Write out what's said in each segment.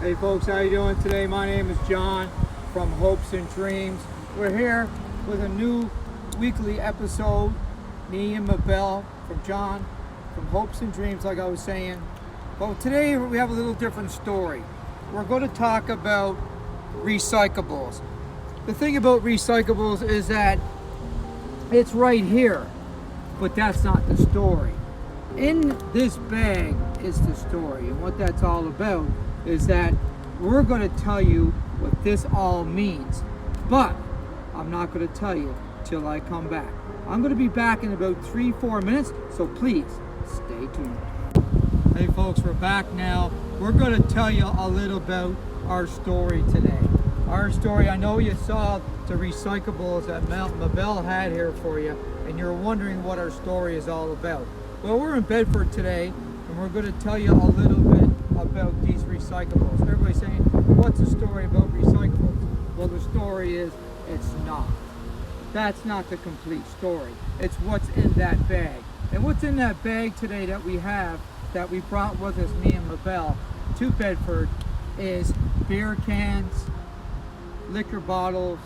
Hey folks, how you doing today? My name is John from Hopes and Dreams. We're here with a new weekly episode. Me and Mabel from John from Hopes and Dreams, like I was saying. But today we have a little different story. We're going to talk about recyclables. The thing about recyclables is that it's right here, but that's not the story. In this bag is the story, and what that's all about is that we're going to tell you what this all means, but I'm not going to tell you till I come back. I'm going to be back in about 3-4 minutes, so please stay tuned. Hey folks, we're back now. We're going to tell you a little about our story today. Our story, I know you saw the recyclables that Mabel had here for you, and you're wondering what our story is all about. Well, we're in Bedford today, and we're going to tell you a little bit about these recyclables. Everybody's saying, what's the story about recyclables? Well, the story is, it's not. That's not the complete story. It's what's in that bag. And what's in that bag today that we have, that we brought with us, me and Mabel, to Bedford, is beer cans, liquor bottles,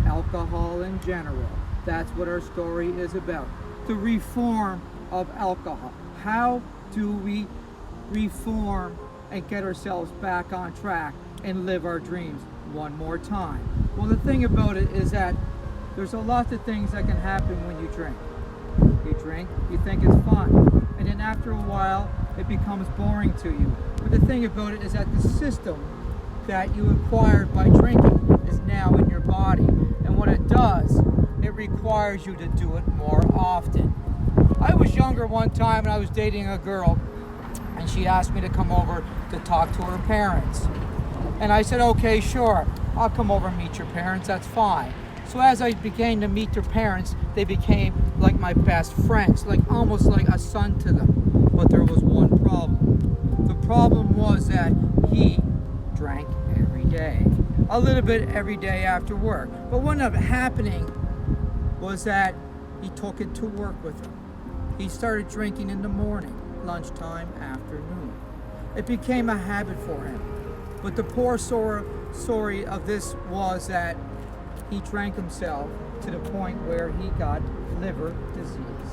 alcohol in general. That's what our story is about. The reform of alcohol. How do we reform and get ourselves back on track and live our dreams one more time? Well, the thing about it is that there's a lot of things that can happen when you drink. You drink, you think it's fun, and then after a while it becomes boring to you. But the thing about it is that the system that you acquired by drinking is now in your body, and what it does, it requires you to do it more often. I was younger one time and I was dating a girl, and she asked me to come over to talk to her parents. And I said, okay, sure, I'll come over and meet your parents, that's fine. So as I began to meet their parents, they became like my best friends, like almost like a son to them. But there was one problem. The problem was that he drank every day. A little bit every day after work. But what ended up happening was that he took it to work with him. He started drinking in the morning, lunchtime, afternoon. It became a habit for him. But the poor story of this was that he drank himself to the point where he got liver disease.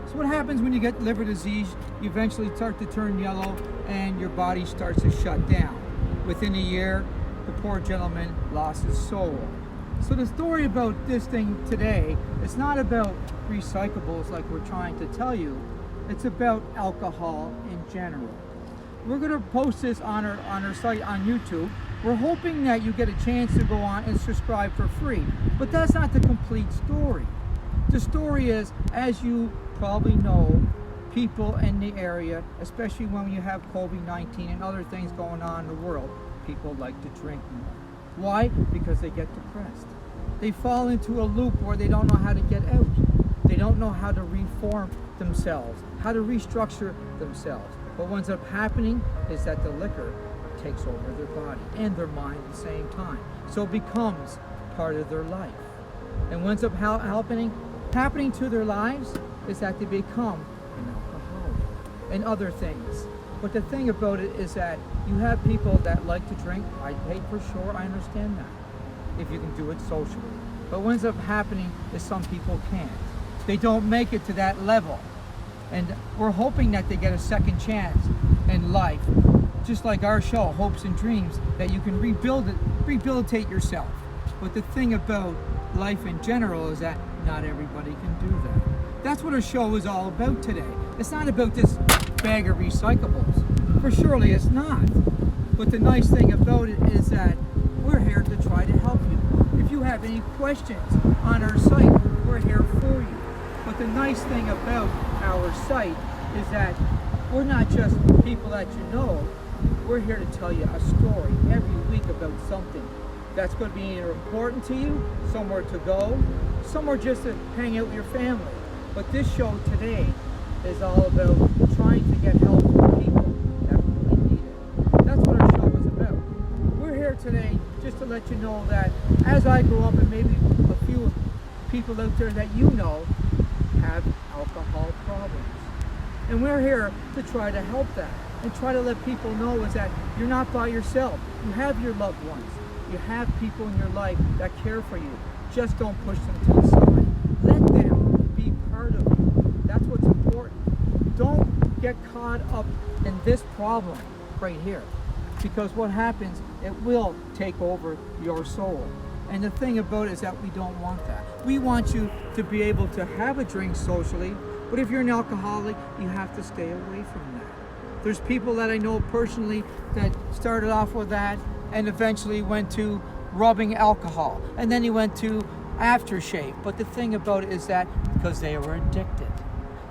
So what happens when you get liver disease? You eventually start to turn yellow and your body starts to shut down. Within a year, the poor gentleman lost his soul. So the story about this thing today, it's not about recyclables like we're trying to tell you. It's about alcohol in general. We're going to post this on our site on YouTube. We're hoping that you get a chance to go on and subscribe for free. But that's not the complete story. The story is, as you probably know, people in the area, especially when you have COVID-19 and other things going on in the world, people like to drink more. Why? Because they get depressed. They fall into a loop where they don't know how to get out. They don't know how to reform themselves, how to restructure themselves. But what ends up happening is that the liquor takes over their body and their mind at the same time. So it becomes part of their life. And what ends up happening to their lives is that they become an alcoholic and other things. But the thing about it is that you have people that like to drink. I hate for sure, I understand that, if you can do it socially. But what ends up happening is some people can't. They don't make it to that level. And we're hoping that they get a second chance in life, just like our show, Hopes and Dreams, that you can rehabilitate yourself. But the thing about life in general is that not everybody can do that. That's what our show is all about today. It's not about this bag of recyclables. For surely it's not. But the nice thing about it is that we're here to try to help you. If you have any questions on our site, we're here for you. But the nice thing about our site is that we're not just people that you know. We're here to tell you a story every week about something that's going to be either important to you, somewhere to go, somewhere just to hang out with your family. But this show today is all about trying to get help for people that really need it. That's what our show is about. We're here today just to let you know that as I grew up, and maybe a few people out there that you know have alcohol problems. And we're here to try to help that. and try to let people know is that you're not by yourself. You have your loved ones. You have people in your life that care for you. Just don't push them to the side. Let them be part of you. That's what's important. Don't get caught up in this problem right here, because what happens, it will take over your soul. And the thing about it is that we don't want that. We want you to be able to have a drink socially, but if you're an alcoholic, you have to stay away from that. There's people that I know personally that started off with that and eventually went to rubbing alcohol, and then he went to aftershave. But the thing about it is that because they were addicted.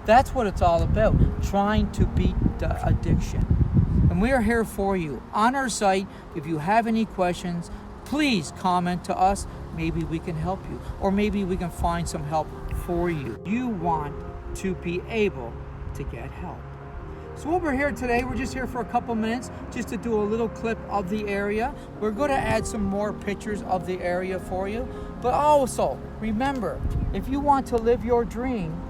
That's what it's all about, trying to beat the addiction. And we are here for you. On our site, if you have any questions, please comment to us. Maybe we can help you, or maybe we can find some help for you. You want to be able to get help. So what we're here today, we're just here for a couple minutes just to do a little clip of the area. We're going to add some more pictures of the area for you. But also, remember, if you want to live your dream,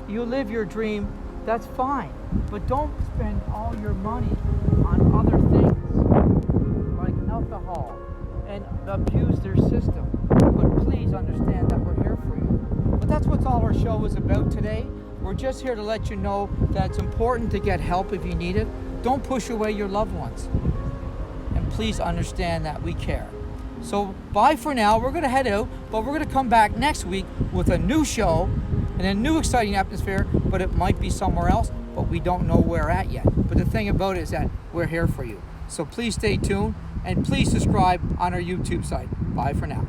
you live your dream, that's fine. But don't spend all your money on other things like alcohol and abuse their system. But please understand that we're here for you. But that's what all our show is about today. We're just here to let you know that it's important to get help if you need it. Don't push away your loved ones. And please understand that we care. So bye for now. We're going to head out, but we're going to come back next week with a new show and a new exciting atmosphere, but it might be somewhere else, but we don't know where at yet. But the thing about it is that we're here for you. So please stay tuned and please subscribe on our YouTube site. Bye for now.